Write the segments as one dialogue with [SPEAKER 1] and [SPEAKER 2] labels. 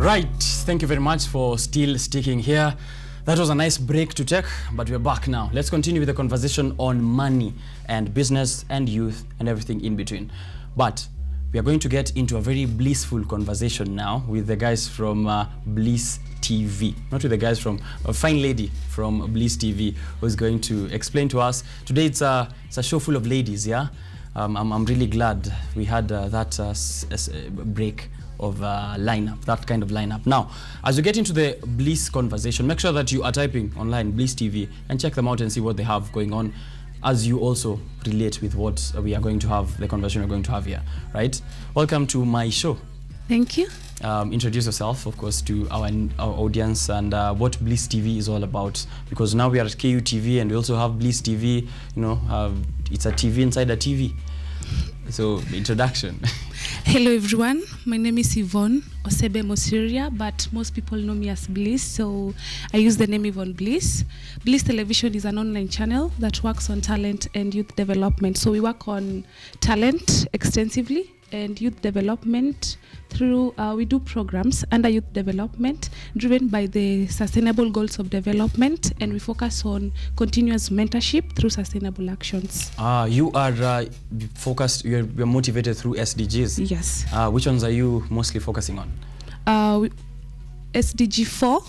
[SPEAKER 1] Right, thank you very much for still sticking here. That was a nice break to take, but we're back now. Let's continue with the conversation on money and business and youth and everything in between. But we are going to get into a very blissful conversation now with the guys from Bliss TV. Not with the guys from a fine lady from Bliss TV who's going to explain to us. Today it's a show full of ladies, yeah? I'm really glad we had that break of lineup, that kind of lineup. Now, as you get into the Bliss conversation, make sure that you are typing online Bliss TV and check them out and see what they have going on, as you also relate with what we are going to have, the conversation we're going to have here, right? Welcome to my show.
[SPEAKER 2] Thank you.
[SPEAKER 1] Introduce yourself, of course, to our audience and what Bliss TV is all about, because now we are at KUTV and we also have Bliss TV. You know, it's a TV inside a TV. So, introduction.
[SPEAKER 2] Hello everyone, my name is Yvonne Osebe Mosira, but most people know me as Bliss, so I use the name Yvonne Bliss. Bliss Television is an online channel that works on talent and youth development. So we work on talent extensively and youth development through, we do programs under youth development driven by the sustainable goals of development, and we focus on continuous mentorship through sustainable actions.
[SPEAKER 1] You are focused, you're motivated through SDGs?
[SPEAKER 2] Yes.
[SPEAKER 1] Which ones are you mostly focusing on?
[SPEAKER 2] SDG 4,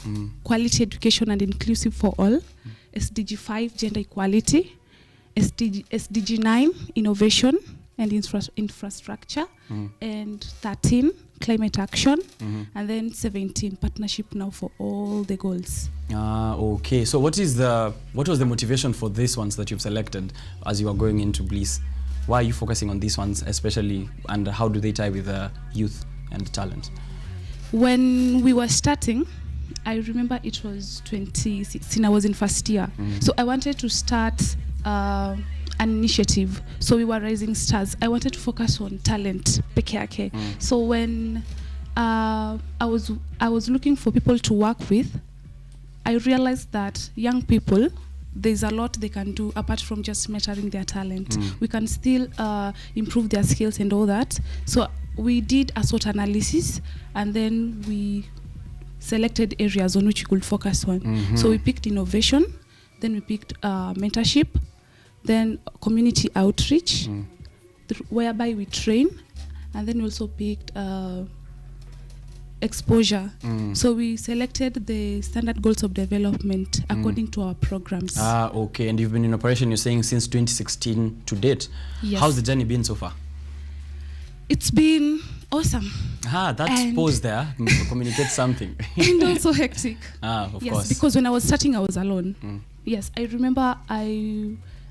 [SPEAKER 2] quality education and inclusive for all. SDG 5, gender equality. SDG 9, innovation and infrastructure. And 13, climate action. And then 17, partnership now for all the goals.
[SPEAKER 1] Okay. So what was the motivation for these ones that you've selected as you are going into Bliss? Why are you focusing on these ones especially, and how do they tie with youth and talent?
[SPEAKER 2] When we were starting, I remember it was 2016, I was in first year. So I wanted to start an initiative. So we were Rising Stars. I wanted to focus on talent, peke yake. So when I was looking for people to work with, I realized that young people, there's a lot they can do apart from just measuring their talent. We can still improve their skills and all that. So we did a SWOT analysis, and then we selected areas on which we could focus on. So we picked innovation, then we picked mentorship, then community outreach, whereby we train, and then we also picked exposure. So we selected the standard goals of development according to our programs.
[SPEAKER 1] Okay. And you've been in operation, you're saying, since 2016 to date.
[SPEAKER 2] Yes.
[SPEAKER 1] How's the journey been so far?
[SPEAKER 2] It's been awesome.
[SPEAKER 1] That's pause there. Communicate something.
[SPEAKER 2] And also hectic.
[SPEAKER 1] Of course.
[SPEAKER 2] Because when I was starting, I was alone. Yes, I remember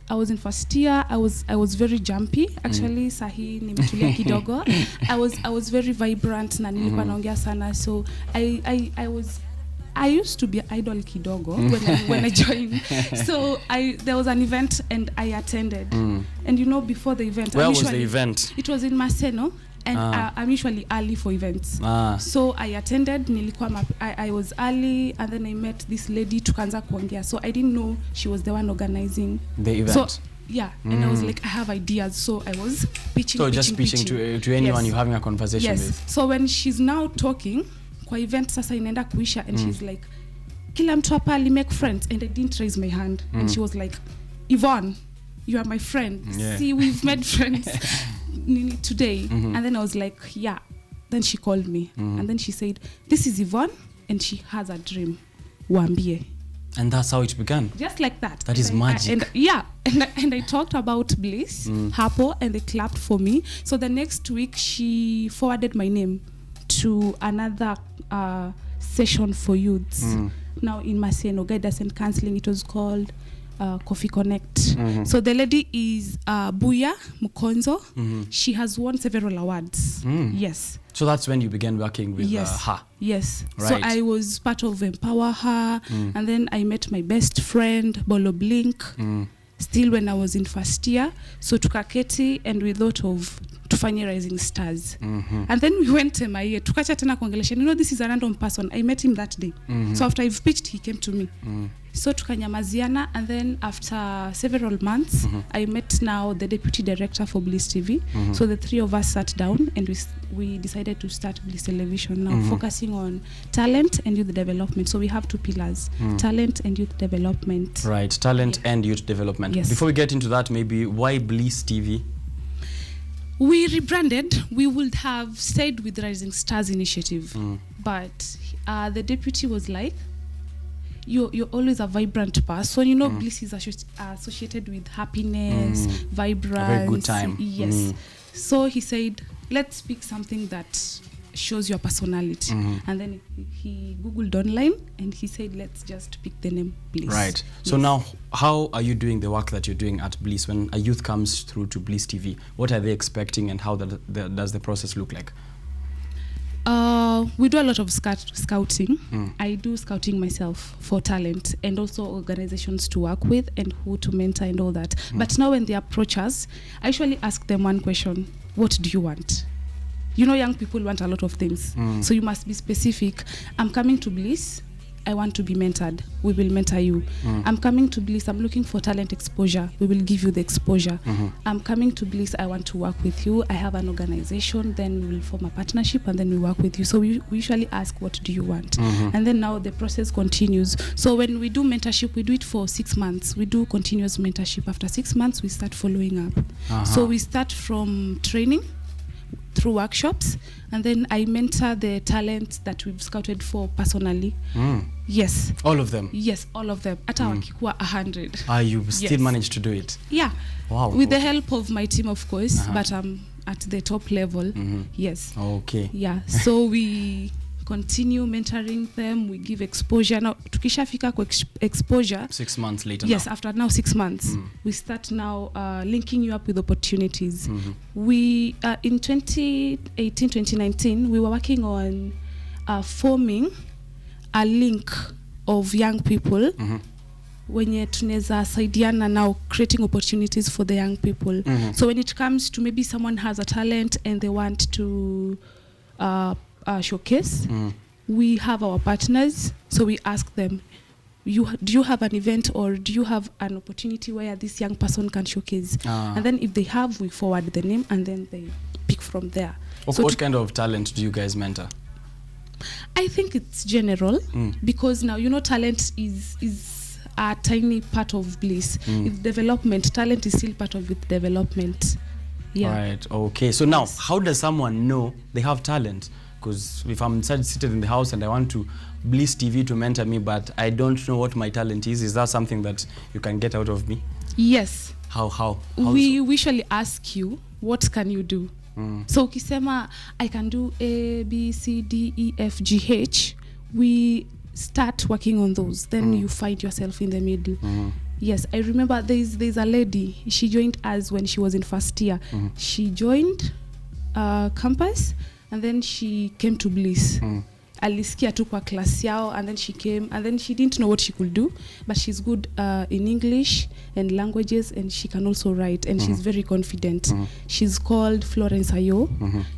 [SPEAKER 2] I was in first year. I was very jumpy. Actually, sahi nimetulia kidogo. I was very vibrant na nilikuwa naongea sana. So I used to be idol kidogo when I joined. So there was an event and I attended. And you know, before the event,
[SPEAKER 1] where was the event?
[SPEAKER 2] It was in Maseno. And I'm usually early for events. So I attended, I was early, and then I met this lady, tukaanza kuongea. So I didn't know she was the one organizing
[SPEAKER 1] the event.
[SPEAKER 2] So, yeah, and I was like, I have ideas. So I was pitching.
[SPEAKER 1] So just pitching to anyone you're having a conversation with.
[SPEAKER 2] So when she's now talking, kwa event sasa inaenda kuisha, and she's like, kila mtu hapa ali make friends, and I didn't raise my hand. And she was like, Yvonne, you are my friend.
[SPEAKER 1] Yeah.
[SPEAKER 2] See, we've made friends today. And then I was like, yeah. Then she called me, and then she said, this is Yvonne, and she has a dream. Wambie.
[SPEAKER 1] And that's how it began.
[SPEAKER 2] Just like that.
[SPEAKER 1] That is magic.
[SPEAKER 2] And I talked about Bliss, Hapo, and they clapped for me. So the next week, she forwarded my name to another session for youths. Now in Maseno, guidance and counseling. It was called Coffee Connect. So the lady is Buya Mukonzo. She has won several awards. Yes.
[SPEAKER 1] So that's when you began working with her.
[SPEAKER 2] Yes.
[SPEAKER 1] Right.
[SPEAKER 2] So I was part of Empower Her, and then I met my best friend Bolo Blink. Still when I was in first year. So tukaketi and we thought of to tufanye Rising Stars. And then we went MIA, tukacha tena kuongelesha, this is a random person, I met him that day. So after I've pitched, he came to me. So tukanyamaziana, and then after several months, I met now the deputy director for Bliss TV. So the three of us sat down and we decided to start Bliss Television now, focusing on talent and youth development. So we have two pillars, talent and youth development.
[SPEAKER 1] Right, talent and youth development.
[SPEAKER 2] Yes.
[SPEAKER 1] Before we get into that, maybe why Bliss TV?
[SPEAKER 2] We rebranded. We would have stayed with Rising Stars initiative, but the deputy was like, you're always a vibrant person. Bliss is associated with happiness, vibrance.
[SPEAKER 1] A very good time.
[SPEAKER 2] Yes. So he said, let's pick something that shows your personality. And then he Googled online and he said, let's just pick the name Bliss.
[SPEAKER 1] Right. So now, how are you doing the work that you're doing at Bliss? When a youth comes through to Bliss TV, what are they expecting and how does the process look like?
[SPEAKER 2] We do a lot of scouting. I do scouting myself for talent and also organizations to work with and who to mentor and all that. But now when they approach us, I usually ask them one question: what do you want? Young people want a lot of things. So you must be specific. I'm coming to Bliss, I want to be mentored. We will mentor you. I'm coming to Bliss, I'm looking for talent exposure. We will give you the exposure. I'm coming to Bliss, I want to work with you. I have an organization, then we will form a partnership and then we work with you. So we usually ask, what do you want? And then now the process continues. So when we do mentorship, we do it for 6 months. We do continuous mentorship. After 6 months, we start following up. So we start from training through workshops, and then I mentor the talents that we've scouted for personally. Yes.
[SPEAKER 1] All of them?
[SPEAKER 2] Yes, all of them. Hata wakikuwa 100.
[SPEAKER 1] You still managed to do it?
[SPEAKER 2] Yeah.
[SPEAKER 1] Wow.
[SPEAKER 2] With the help of my team, of course, but I'm at the top level. Yes.
[SPEAKER 1] Okay.
[SPEAKER 2] Yeah. So we continue mentoring them, we give exposure. Now tukishafika kwa exposure 6 months later, yes, after now 6 months, we start now linking you up with opportunities. We in 2018-2019 we were working on forming a link of young people wenye tuneza saidiana now, creating opportunities for the young people. So when it comes to maybe someone has a talent and they want to showcase, we have our partners, so we ask them, do you have an event or do you have an opportunity where this young person can showcase? And then if they have, we forward the name and then they pick from there.
[SPEAKER 1] What kind of talent do you guys mentor?
[SPEAKER 2] I think it's general, because now talent is a tiny part of Bliss. If development, talent is still part of it, development. Yeah.
[SPEAKER 1] Right. Okay. So now, how does someone know they have talent? Because if I'm seated in the house and I want to Bliss TV to mentor me, but I don't know what my talent is that something that you can get out of me?
[SPEAKER 2] Yes.
[SPEAKER 1] How
[SPEAKER 2] we usually ask you, what can you do? So ukisema I can do A, B, C, D, E, F, G, H, we start working on those. Then you find yourself in the middle. Yes, I remember there's a lady, she joined us when she was in first year. She joined campus and then she came to Bliss. Alisikia tu kwa class yao, and then she came, and then she didn't know what she could do, but she's good in English and languages, and she can also write, and she's very confident. She's called Florence Ayo.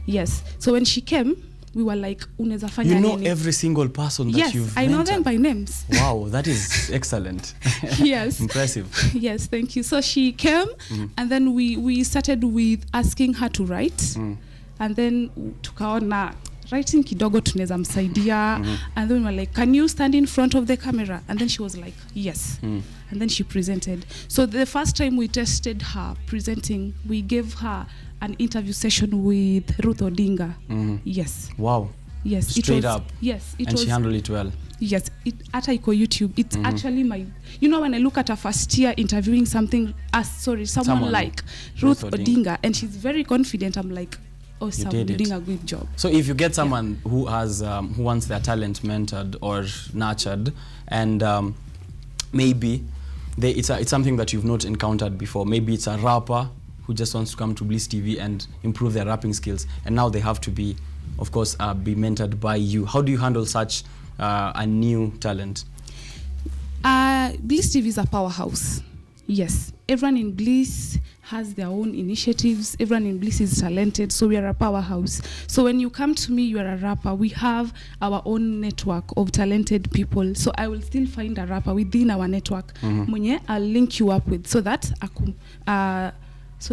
[SPEAKER 2] Yes. So when she came, we were like, unaweza fanya nini? You know
[SPEAKER 1] every single person that you've mentored?
[SPEAKER 2] Yes, I know them by names.
[SPEAKER 1] Wow, that is excellent.
[SPEAKER 2] Yes.
[SPEAKER 1] Impressive.
[SPEAKER 2] Yes, thank you. So she came, and then we started with asking her to write, and then tukaona writing kidogo tunaweza msaidia, and then we were like, can you stand in front of the camera? And then she was like, yes. And then she presented. So the first time we tested her presenting, we gave her an interview session with Ruth Odinga. Yes.
[SPEAKER 1] Wow.
[SPEAKER 2] Yes.
[SPEAKER 1] Straight up.
[SPEAKER 2] Yes.
[SPEAKER 1] And she handled it well.
[SPEAKER 2] Yes. Ata iko YouTube. It's actually my, when I look at a first year interviewing someone like Ruth Odinga, and she's very confident, I'm like, awesome, you're doing a good job.
[SPEAKER 1] So if you get someone who has who wants their talent mentored or nurtured, and maybe it's something that you've not encountered before, maybe it's a rapper who just wants to come to Bliss TV and improve their rapping skills, and now they have to be, of course, be mentored by you. How do you handle such a new talent?
[SPEAKER 2] Bliss TV is a powerhouse. Yes, everyone in Bliss has their own initiatives. Everyone in Bliss is talented, so we are a powerhouse. So when you come to me, you are a rapper. We have our own network of talented people. So I will still find a rapper within our network. Mwenye I'll link you up with, so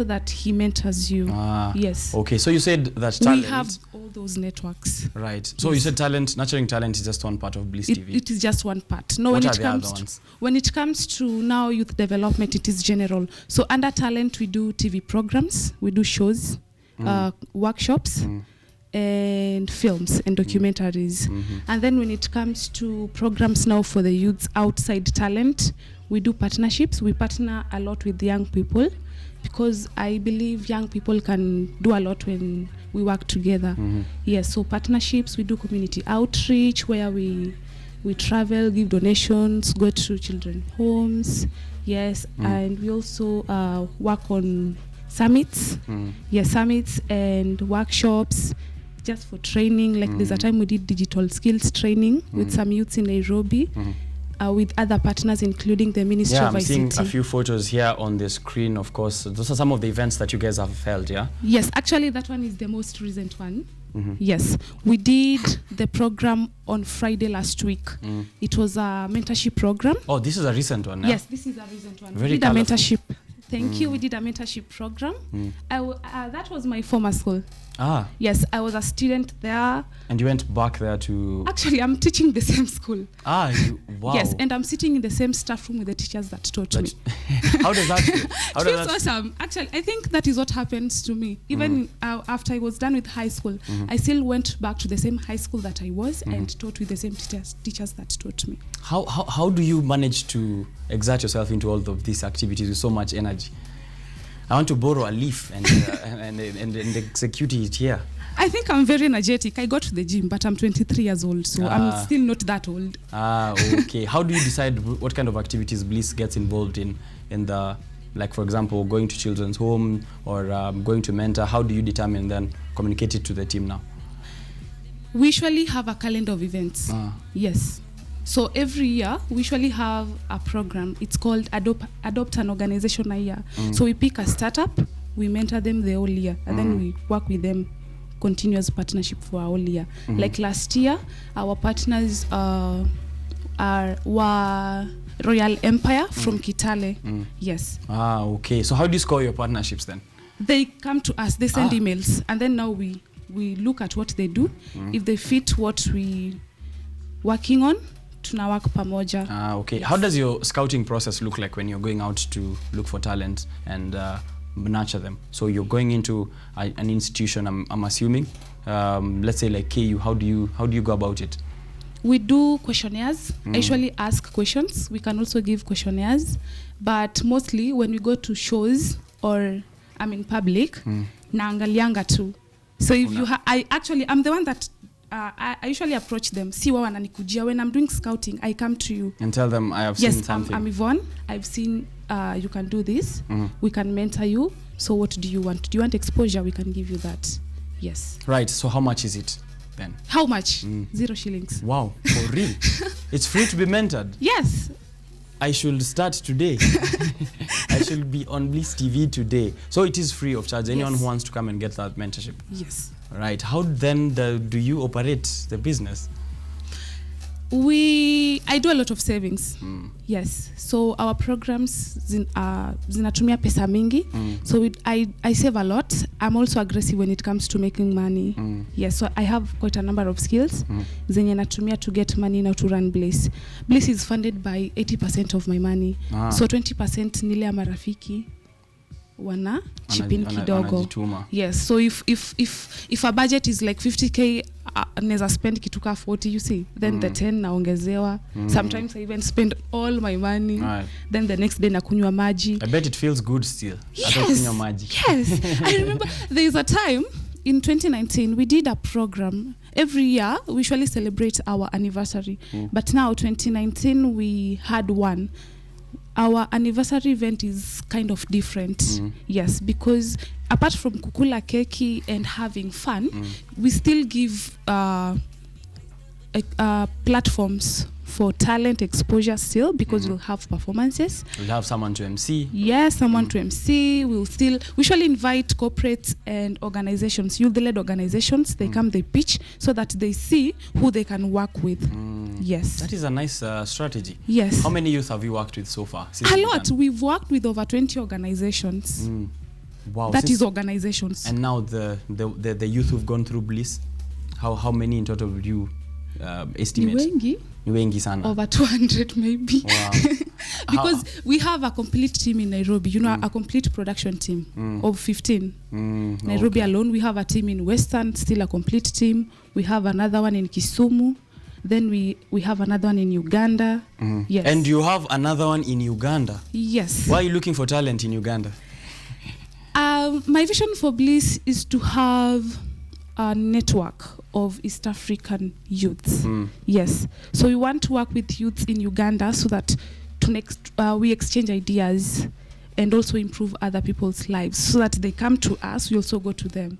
[SPEAKER 2] that he mentors you. Yes.
[SPEAKER 1] Okay, so you said that talent.
[SPEAKER 2] We have all those networks.
[SPEAKER 1] Right. So you said talent, nurturing talent is just one part of Bliss TV.
[SPEAKER 2] It is just one part. No,
[SPEAKER 1] What
[SPEAKER 2] when
[SPEAKER 1] are
[SPEAKER 2] it
[SPEAKER 1] the
[SPEAKER 2] comes
[SPEAKER 1] other
[SPEAKER 2] to
[SPEAKER 1] ones?
[SPEAKER 2] when it comes to now youth development, it is general. So under talent, we do TV programs, we do shows, workshops, and films and documentaries. And then when it comes to programs now for the youths outside talent, we do partnerships. We partner a lot with young people, because I believe young people can do a lot when we work together. Yes, so partnerships, we do community outreach where we travel, give donations, go to children's homes. Yes, and we also work on summits. Yes, summits and workshops just for training. Like there's a time we did digital skills training with some youths in Nairobi. With other partners, including the Ministry of ICT.
[SPEAKER 1] I'm seeing a few photos here on the screen, of course. Those are some of the events that you guys have held, yeah?
[SPEAKER 2] Yes, actually that one is the most recent one. Yes, we did the program on Friday last week. It was a mentorship program.
[SPEAKER 1] Oh, this is a recent one, yeah?
[SPEAKER 2] Yes, this is a recent one.
[SPEAKER 1] Very
[SPEAKER 2] we did
[SPEAKER 1] colorful.
[SPEAKER 2] a mentorship. Thank you. We did a mentorship program. That was my former school. Yes, I was a student there.
[SPEAKER 1] And you went back there to...
[SPEAKER 2] Actually, I'm teaching the same school.
[SPEAKER 1] Wow.
[SPEAKER 2] Yes, and I'm sitting in the same staff room with the teachers that taught me.
[SPEAKER 1] How does that feel?
[SPEAKER 2] It feels awesome. Actually, I think that is what happens to me. Even after I was done with high school, I still went back to the same high school that I was and taught with the same teachers that taught me.
[SPEAKER 1] How do you manage to exert yourself into all of these activities with so much energy? I want to borrow a leaf and execute it here.
[SPEAKER 2] I think I'm very energetic. I go to the gym, but I'm 23 years old, so I'm still not that old.
[SPEAKER 1] Okay. How do you decide what kind of activities Bliss gets involved in the, like, for example, going to children's home or going to mentor? How do you determine then communicate it to the team now?
[SPEAKER 2] We usually have a calendar of events. Yes. So every year, we usually have a program. It's called Adopt an Organization a Year. So we pick a startup, we mentor them the whole year, and then we work with them, continuous partnership for a whole year. Like last year, our partners were Royal Empire from Kitale. Yes.
[SPEAKER 1] Okay. So how do you score your partnerships then?
[SPEAKER 2] They come to us, they send emails, and then now we look at what they do. If they fit what we working on, tunawak pamoja.
[SPEAKER 1] Okay. How does your scouting process look like when you're going out to look for talent and nurture them? So you're going into an institution, I'm assuming. Let's say like KU. How do you go about it?
[SPEAKER 2] We do questionnaires. I usually ask questions. We can also give questionnaires, but mostly when we go to shows or I'm in public, naangalianga too. So if I'm the one that I usually approach them. See wa wananikujia. When I'm doing scouting, I come to you
[SPEAKER 1] and tell them I have seen something.
[SPEAKER 2] Yes, I'm Yvonne. I've seen you can do this. We can mentor you. So what do you want? Do you want exposure? We can give you that. Yes. Right.
[SPEAKER 1] So how much is it then?
[SPEAKER 2] How much? 0 shillings.
[SPEAKER 1] Wow, for real? It's free to be mentored?
[SPEAKER 2] Yes.
[SPEAKER 1] I should start today. I should be on Bliss TV today. So it is free of charge. Anyone who wants to come and get that mentorship.
[SPEAKER 2] Yes.
[SPEAKER 1] Right. How then do you operate the business?
[SPEAKER 2] I do a lot of savings. Yes. So our programs zinatumia pesa mingi. So I save a lot. I'm also aggressive when it comes to making money. Yes. So I have quite a number of skills zenye natumia to get money now to run Bliss. Bliss is funded by 80% of my money. So 20% nile ya marafiki wana chip in kidogo. Yes. So if a budget is like 50k, neza spend kituka 40, you see, then the 10 naongezewa. Sometimes I even spend all my money. Then the next day nakunywa maji.
[SPEAKER 1] I bet it feels good still.
[SPEAKER 2] Yes. Yes. I remember there is a time in 2019 we did a program. Every year we usually celebrate our anniversary, but now 2019 we had one. Our anniversary event is kind of different. Yes, because apart from kukula keki and having fun, we still give platforms for talent exposure still, because we'll have performances.
[SPEAKER 1] We'll have someone to MC.
[SPEAKER 2] Yes, someone to MC. We usually invite corporates and organizations, youth-led organizations. They come, they pitch, so that they see who they can work with. Yes.
[SPEAKER 1] That is a nice strategy.
[SPEAKER 2] Yes.
[SPEAKER 1] How many youth have you worked with so far?
[SPEAKER 2] A lot. We've worked with over 20 organizations.
[SPEAKER 1] Wow.
[SPEAKER 2] That is organizations.
[SPEAKER 1] And now the youth who've gone through Bliss, how many in total would you estimate?
[SPEAKER 2] Ni wengi sana. Over 200 maybe.
[SPEAKER 1] Wow.
[SPEAKER 2] Because we have a complete team in Nairobi, you know, a complete production team of 15. Nairobi alone. We have a team in Western, still a complete team. We have another one in Kisumu. Then we have another one in Uganda. Yes.
[SPEAKER 1] And you have another one in Uganda?
[SPEAKER 2] Yes.
[SPEAKER 1] Why are you looking for talent in Uganda?
[SPEAKER 2] My vision for Bliss is to have a network of East African youths. Yes. So we want to work with youths in Uganda so that we exchange ideas and also improve other people's lives, so that they come to us, we also go to them.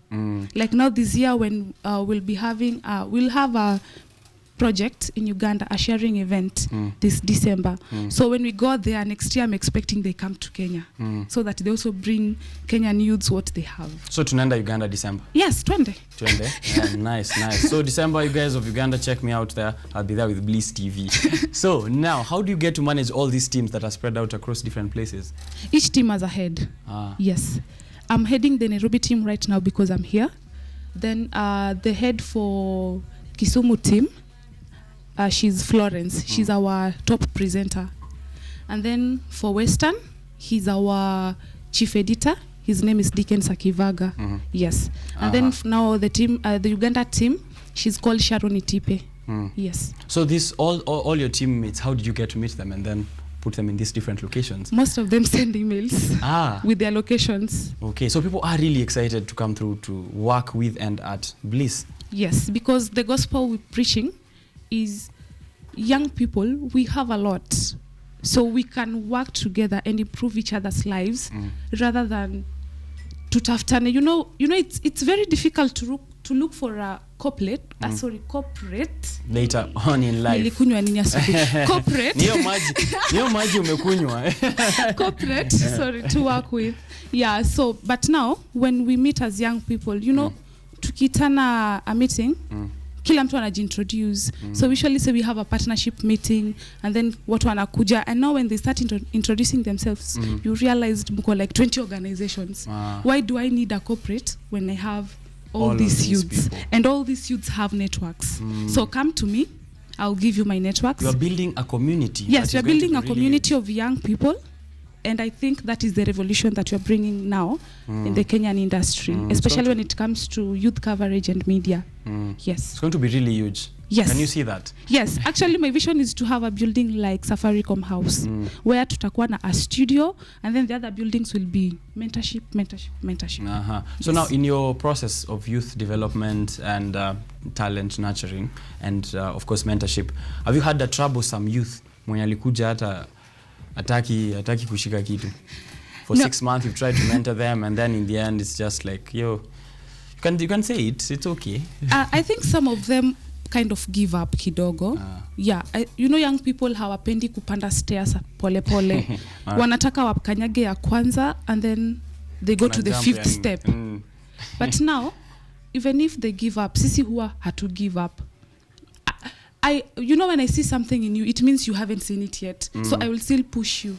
[SPEAKER 2] Like now this year when we'll have a project in Uganda, a sharing event this December. So when we go there next year, I'm expecting they come to Kenya so that they also bring Kenyan youths what they have.
[SPEAKER 1] So tunaenda Uganda December?
[SPEAKER 2] Yes, twende.
[SPEAKER 1] Yeah, nice. So December, you guys of Uganda, check me out there. I'll be there with Bliss TV. So now, how do you get to manage all these teams that are spread out across different places?
[SPEAKER 2] Each team has a head. Yes. I'm heading the Nairobi team right now because I'm here. Then the head for Kisumu team, she's Florence. She's our top presenter. And then for Western, he's our chief editor. His name is Dickens Akivaga. Yes. And then now the team, the Uganda team, she's called Sharon Itipe. Yes.
[SPEAKER 1] So this all your teammates, how did you get to meet them and then put them in these different locations?
[SPEAKER 2] Most of them send emails with their locations.
[SPEAKER 1] Okay, so people are really excited to come through to work with and at Bliss.
[SPEAKER 2] Yes, because the gospel we're preaching is young people, we have a lot. So we can work together and improve each other's lives rather than to taftane. You know, it's very difficult to look for a corporate
[SPEAKER 1] later on in life.
[SPEAKER 2] Corporate.
[SPEAKER 1] Niyo maji umekunywa.
[SPEAKER 2] Corporate, to work with. Yeah, so but now when we meet as young people, you know, tukitana a meeting, kila mtu anajiintroduce. So usually say we have a partnership meeting and then watu wanakuja, and now when they start introducing themselves, you realize mko like 20 organizations. Why do I need a corporate when I have all these youths? People. And all these youths have networks. So come to me, I'll give you my networks.
[SPEAKER 1] You are building a community.
[SPEAKER 2] Yes, we are building a community of young people. And I think that is the revolution that you're bringing now in the Kenyan industry, especially when it comes to youth coverage and media. Yes.
[SPEAKER 1] It's going to be really huge.
[SPEAKER 2] Yes.
[SPEAKER 1] Can you see that?
[SPEAKER 2] Yes. Actually, my vision is to have a building like Safaricom House, where tutakuwa na a studio, and then the other buildings will be mentorship.
[SPEAKER 1] So now, in your process of youth development and talent nurturing, and of course mentorship, have you had a troublesome youth mwenye alikuja hata ataki kushika kitu for 6 months? You've tried to mentor them, and then in the end it's just like, you can say it's okay.
[SPEAKER 2] I think some of them kind of give up kidogo. Yeah, young people hawapendi kupanda stairs pole wanataka wakanyage ya kwanza and then they go to the 5th step. But now even if they give up, sisi huwa hatu give up. When I see something in you, it means you haven't seen it yet. So I will still push you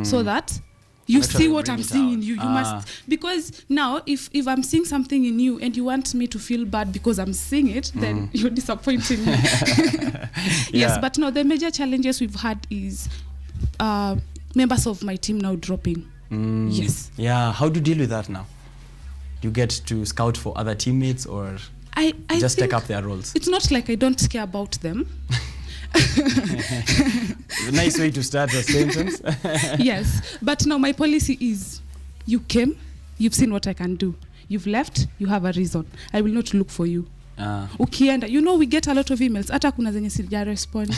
[SPEAKER 2] so that you see what I'm seeing in you. You must, because now if I'm seeing something in you and you want me to feel bad because I'm seeing it, then you're disappointing me. Yes, but no, the major challenges we've had is members of my team now dropping. Yes.
[SPEAKER 1] Yeah, how do you deal with that now? You get to scout for other teammates, or I just take up their roles? It's
[SPEAKER 2] not like I don't care about them.
[SPEAKER 1] A nice way to start a sentence.
[SPEAKER 2] Yes, but now my policy is, you came, you've seen what I can do. You've left, you have a reason. I will not look for you. Ukienda, we get a lot of emails. Hata kuna zenye sija respond.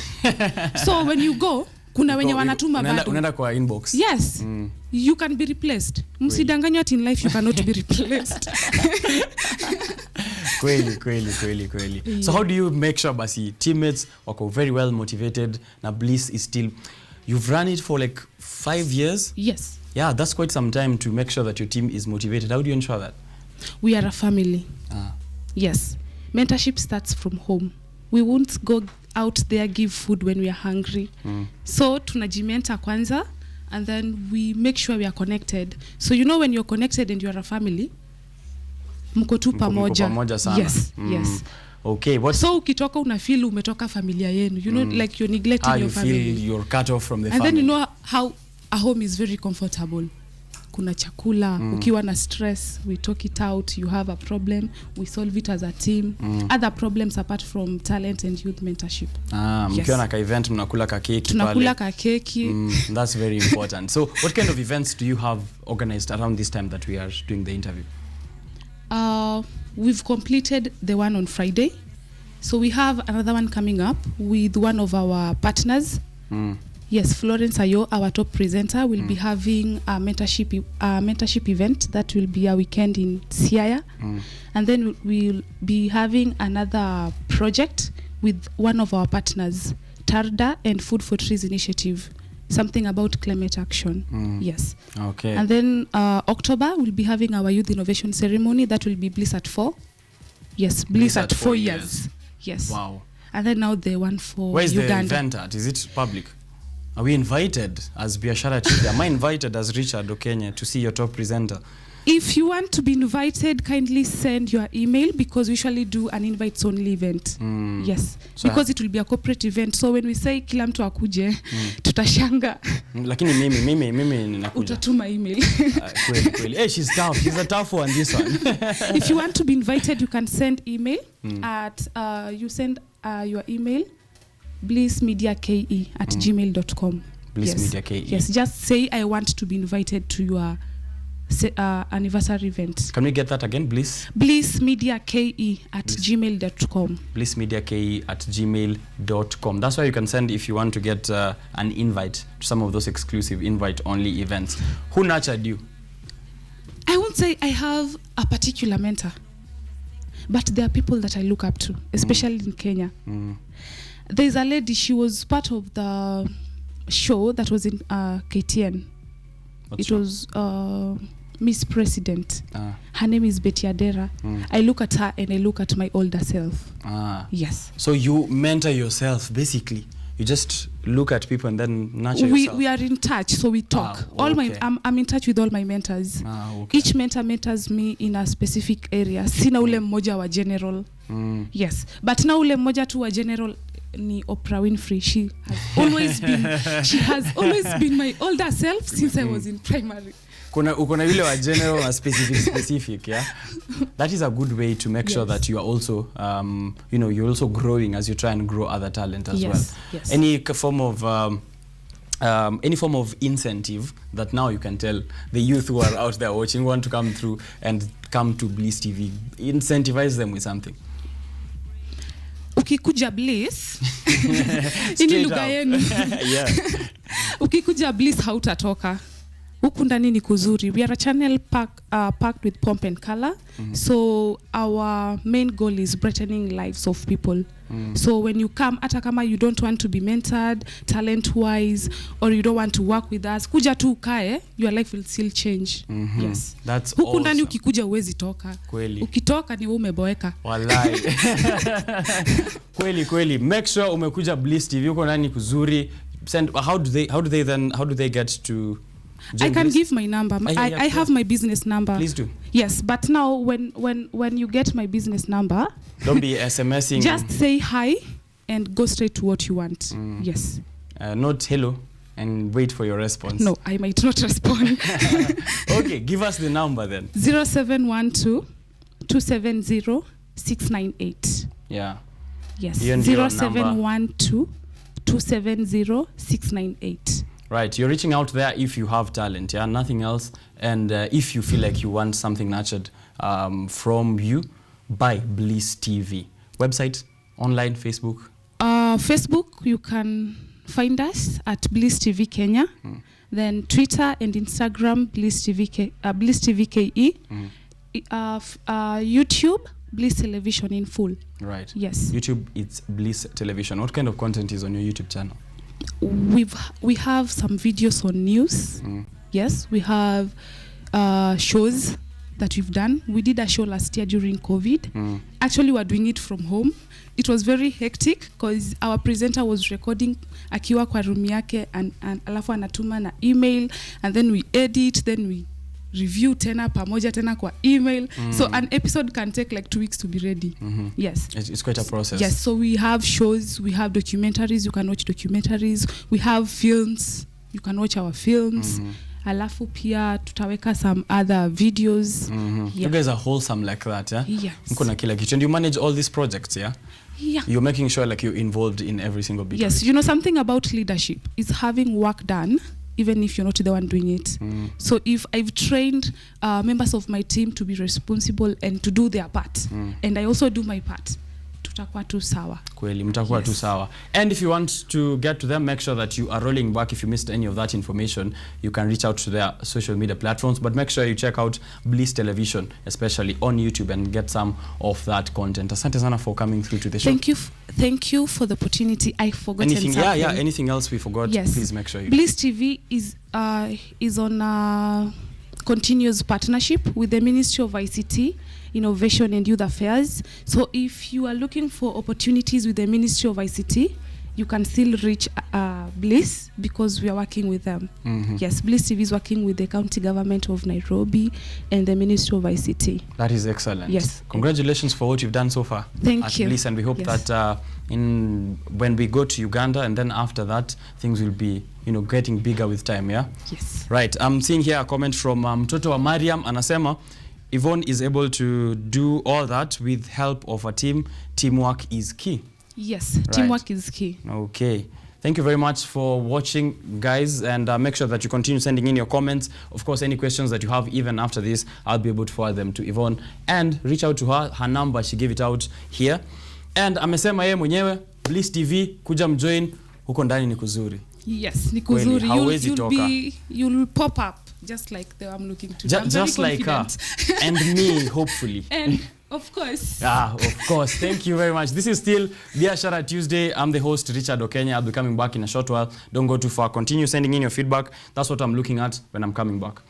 [SPEAKER 2] So when you go, kuna wenye wanatuma bado.
[SPEAKER 1] Unaenda kwa inbox.
[SPEAKER 2] Yes. You can be replaced. Msidanganywa in life you cannot be replaced.
[SPEAKER 1] Kweli. So how do you make sure basi teammates wako very well motivated na Bliss is still, you've run it for like 5 years?
[SPEAKER 2] Yes.
[SPEAKER 1] Yeah, that's quite some time to make sure that your team is motivated. How do you ensure that?
[SPEAKER 2] We are a family. Yes. Mentorship starts from home. We won't go out there give food when we are hungry. So tunajimenta kwanza, and then we make sure we are connected. So you know when you're connected and you're a family, mko tu pamoja.
[SPEAKER 1] Mko pamoja sana.
[SPEAKER 2] Yes.
[SPEAKER 1] Okay,
[SPEAKER 2] so ukitoka una feel umetoka familia yenu. You know, like you're neglecting your family.
[SPEAKER 1] You feel you're cut off from the
[SPEAKER 2] family.
[SPEAKER 1] And
[SPEAKER 2] then you know how a home is very comfortable. Kuna chakula, ukiwa na stress, we talk it out. You have a problem, we solve it as a team. Other problems apart from talent and youth mentorship.
[SPEAKER 1] Mkiwa na ka event mnakula ka keki pale.
[SPEAKER 2] Tunakula ka keki.
[SPEAKER 1] That's very important. So what kind of events do you have organized around this time that we are doing the interview?
[SPEAKER 2] We've completed the one on Friday. So we have another one coming up with one of our partners. Yes, Florence Ayo, our top presenter, will be having a mentorship event that will be a weekend in Siaya. And then we'll be having another project with one of our partners, Tarda and Food for Trees Initiative, something about climate action. Yes.
[SPEAKER 1] Okay.
[SPEAKER 2] And then October, we'll be having our youth innovation ceremony. That will be Bliss at 4. Yes, Bliss at 4 years. Yes.
[SPEAKER 1] Wow.
[SPEAKER 2] And then now the one for
[SPEAKER 1] Where's
[SPEAKER 2] Uganda.
[SPEAKER 1] Where's the event at? Is it public? Are we invited as Biasharatuesday? Am I invited as Richard Okenye to see your top presenter?
[SPEAKER 2] If you want to be invited, kindly send your email, because we usually do an invites only event. Yes, so because it will be a corporate event. So when we say kila mtu akuje, tutashanga.
[SPEAKER 1] Lakini mimi ninakuja.
[SPEAKER 2] Utatuma email.
[SPEAKER 1] Kweli. Hey, she's tough. She's a tough one, this one.
[SPEAKER 2] If you want to be invited, you can send email at you send your email blissmediake@gmail.com.
[SPEAKER 1] Blissmediake.
[SPEAKER 2] Yes, just say I want to be invited to your anniversary event.
[SPEAKER 1] Can we get that again, Bliss?
[SPEAKER 2] blissmediake@gmail.com.
[SPEAKER 1] blissmediake@gmail.com. That's why you can send if you want to get an invite to some of those exclusive invite-only events. Who nurtured you?
[SPEAKER 2] I won't say I have a particular mentor, but there are people that I look up to, especially in Kenya. There's a lady, she was part of the show that was in KTN. It was Miss President. Her name is Betty Adera. I look at her and I look at my older self. Yes.
[SPEAKER 1] So you mentor yourself, basically. You just look at people and then nurture yourself.
[SPEAKER 2] We are in touch, so we talk. I'm in touch with all my mentors.
[SPEAKER 1] Okay.
[SPEAKER 2] Each mentor mentors me in a specific area. Sina ule mmoja wa general. Yes. But na ule mmoja tu wa general ni Oprah Winfrey. She has always been my older self since I was in primary.
[SPEAKER 1] Uko na vile wa general na specific, yeah. That is a good way to make sure that you are also you're also growing as you try and grow other talent as well.
[SPEAKER 2] Yes.
[SPEAKER 1] Any form of incentive that now you can tell the youth who are out there watching, want to come through and come to Bliss TV, incentivize them with something.
[SPEAKER 2] Ukikuja Bliss ini lugha yenu.
[SPEAKER 1] Yeah.
[SPEAKER 2] Ukikuja Bliss hautatoka. Huku ndani ni kuzuri. We are a channel packed with pomp and color. So our main goal is brightening lives of people. So when you come, hata kama you don't want to be mentored talent wise, or you don't want to work with us, kuja tu ukae, your life will still change. Yes.
[SPEAKER 1] That's
[SPEAKER 2] huku ndani ukikuja uwezi toka.
[SPEAKER 1] Kweli.
[SPEAKER 2] Ukitoka ni wewe umeboeka.
[SPEAKER 1] Wallahi. Kweli. Make sure umekuja Bliss TV, uko ndani kuzuri. How do they get to
[SPEAKER 2] I can give my number. I have my business number.
[SPEAKER 1] Please do.
[SPEAKER 2] Yes, but now when you get my business number,
[SPEAKER 1] don't be SMSing.
[SPEAKER 2] Just say hi and go straight to what you want. Yes.
[SPEAKER 1] Not hello and wait for your response.
[SPEAKER 2] No, I might not respond.
[SPEAKER 1] Okay, give us the number then.
[SPEAKER 2] 0712 270 698.
[SPEAKER 1] Yeah.
[SPEAKER 2] Yes. 0712 270 698.
[SPEAKER 1] Right, you're reaching out there if you have talent, yeah, nothing else. And if you feel like you want something nurtured from you, by Bliss TV. Website, online, Facebook?
[SPEAKER 2] Facebook, you can find us at Bliss TV Kenya. Then Twitter and Instagram, Bliss TV KE. YouTube, Bliss Television in full.
[SPEAKER 1] Right.
[SPEAKER 2] Yes.
[SPEAKER 1] YouTube, it's Bliss Television. What kind of content is on your YouTube channel?
[SPEAKER 2] We have some videos on news. Yes, we have shows that we've done. We did a show last year during COVID. Actually, we're doing it from home. It was very hectic because our presenter was recording akiwa kwa room yake and alafu anatuma na email, and then we edit, then we review tena pamoja tena kwa email. So an episode can take like 2 weeks to be ready. Yes.
[SPEAKER 1] It's quite a process.
[SPEAKER 2] Yes, so we have shows, we have documentaries, you can watch documentaries, we have films, you can watch our films. Alafu pia tutaweka some other videos.
[SPEAKER 1] You guys are wholesome like that, yeah?
[SPEAKER 2] Yes.
[SPEAKER 1] Mko na kila kitu. And you manage all these projects, yeah?
[SPEAKER 2] Yeah.
[SPEAKER 1] You're making sure like you're involved in every single bit.
[SPEAKER 2] Yes, you know something about leadership is having work done even if you're not the one doing it. So if I've trained members of my team to be responsible and to do their part, and I also do my part, tutakuwa tu sawa.
[SPEAKER 1] Kweli, mtakuwa tu sawa. And if you want to get to them, make sure that you are rolling back. If you missed any of that information, you can reach out to their social media platforms, but make sure you check out Bliss Television, especially on YouTube, and get some of that content. Asante sana for coming through to the show.
[SPEAKER 2] Thank you for the opportunity. I forgot
[SPEAKER 1] anything. Yeah, anything else we forgot,
[SPEAKER 2] yes.
[SPEAKER 1] Please make sure you...
[SPEAKER 2] Bliss TV is on a continuous partnership with the Ministry of ICT, Innovation and Youth Affairs. So if you are looking for opportunities with the Ministry of ICT, you can still reach Bliss because we are working with them. Yes, Bliss TV is working with the County Government of Nairobi and the Ministry of ICT.
[SPEAKER 1] That is excellent.
[SPEAKER 2] Yes.
[SPEAKER 1] Congratulations for what you've done so far.
[SPEAKER 2] Thank you.
[SPEAKER 1] Bliss, and we hope that when we go to Uganda, and then after that, things will be getting bigger with time, yeah?
[SPEAKER 2] Yes.
[SPEAKER 1] Right. I'm seeing here a comment from mtoto wa Mariam anasema Yvonne is able to do all that with help of a team. Teamwork is key.
[SPEAKER 2] Yes,
[SPEAKER 1] right.
[SPEAKER 2] Teamwork is key.
[SPEAKER 1] Okay. Thank you very much for watching, guys, and make sure that you continue sending in your comments. Of course, any questions that you have even after this, I'll be able to forward them to Yvonne and reach out to her. Her number, she gave it out here. And amesema yeye mwenyewe, Bliss TV, kuja mjoin, huko ndani ni kuzuri.
[SPEAKER 2] Yes, ni kuzuri. You'll pop up just like the I'm looking to.
[SPEAKER 1] Just like her. And me, hopefully.
[SPEAKER 2] And of course.
[SPEAKER 1] Of course. Thank you very much. This is still Biasharatuesday. I'm the host, Richard Okenya. I'll be coming back in a short while. Don't go too far. Continue sending in your feedback. That's what I'm looking at when I'm coming back.